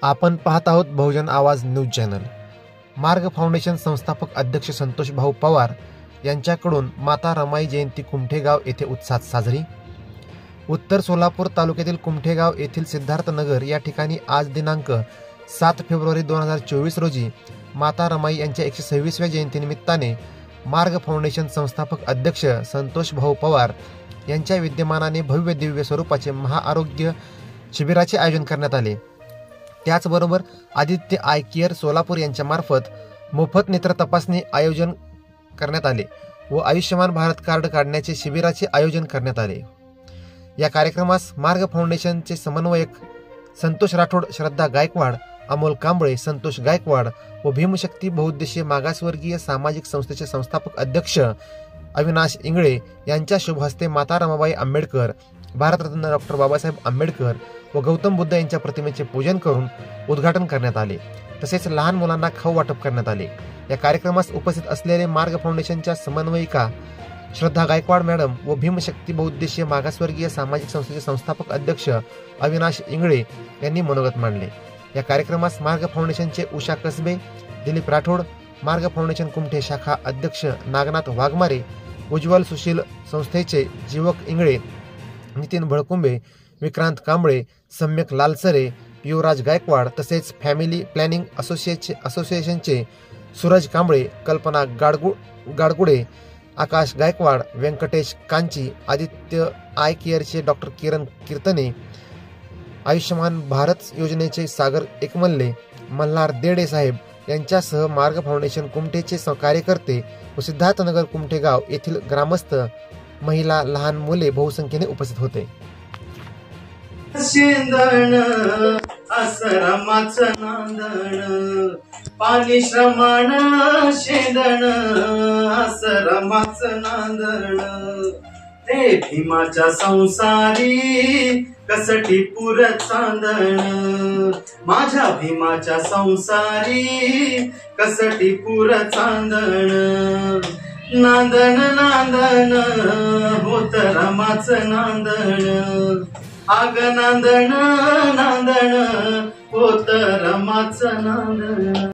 आपण पाहत आहोत बहुजन आवाज न्यूज चॅनल। मार्ग फाउंडेशन संस्थापक अध्यक्ष संतोष भाऊ पवार यांच्याकडून माता रमाई जयंती कुमठेगाव येथे उत्साहात साजरी। उत्तर सोलापूर तालुक्यातील कुमठेगाव येथील सिद्धार्थ नगर या ठिकाणी आज दिनांक 7 फेब्रुवारी 2024 रोजी माता रमाई यांच्या 126व्या जयंतीनिमित्ताने मार्ग फाउंडेशन संस्थापक अध्यक्ष संतोष भाऊ पवार यांच्या विद्यमानाने भव्य दिव्य स्वरूपाचे महाआरोग्य शिबिराचे आयोजन करण्यात आले। त्याचबरोबर आदित्य आय केअर सोलापूर यांच्या मार्फत मोफत नेत्र तपासणी आयोजन करण्यात आले व आयुष्यमान भारत कार्ड काढण्याचे शिबिराचे आयोजन करण्यात आले। या कार्यक्रमास मार्ग फाउंडेशनचे समन्वयक संतोष राठोड, श्रद्धा गायकवाड, अमोल कांबळे, संतोष गायकवाड व भीमशक्ती बहुउद्देशीय मागासवर्गीय सामाजिक संस्थेचे संस्थापक अध्यक्ष अविनाश इंगळे यांच्या शुभ हस्ते माता रमाबाई आंबेडकर, भारतरत्न डॉक्टर बाबासाहेब आंबेडकर व गौतम बुद्ध यांच्या प्रतिमेचे पूजन करून उद्घाटन करण्यात आले। तसेच लहान मुलांना खाऊ वाटप करण्यात आले। या कार्यक्रमास उपस्थित असलेले मार्ग फाउंडेशनच्या समन्वयिका श्रद्धा गायकवाड मॅडम व भीमशक्ती बहुउद्देशीय मागासवर्गीय सामाजिक संस्थेचे संस्थापक अध्यक्ष अविनाश इंगळे यांनी मनोगत मांडले। या कार्यक्रमास मार्ग फाउंडेशनचे उषा कसबे, दिलीप राठोड, मार्ग फाउंडेशन कुमठे शाखा अध्यक्ष नागनाथ वाघमारे, उज्ज्वल सुशील संस्थेचे जीवक इंगळे, नितीन भळकुंबे, विक्रांत कांबळे, सम्यक लालसरे, युवराज गायकवाड तसेच फॅमिली प्लॅनिंग असोसिएशनचे सूरज कांबळे, कल्पना गाडगुडे, आकाश गायकवाड, व्यंकटेश कांची, आदित्य आय केअरचे डॉक्टर किरण कीर्तने, आयुष्यमान भारत योजनेचे सागर एकमल्ले, मल्हार देडे साहेब यांच्यासह मार्ग फाउंडेशन कुमठेचे कार्यकर्ते व सिद्धार्थनगर कुमठेगाव येथील ग्रामस्थ, महिला, लहान मुले बहुसंख्येने उपस्थित होते। शेंदण आसरामाचं नांदण, पाणी श्रमण शेंदण आसरामाचं नांदण, ते भीमाच्या संसारी कसटी पुर चांदण, माझ्या भीमाच्या संसारी कसटी पुर चांदण, नांदण नांदण होत रमाचं नांदण, आग नांदण नांदण होत रमाचं नांदण।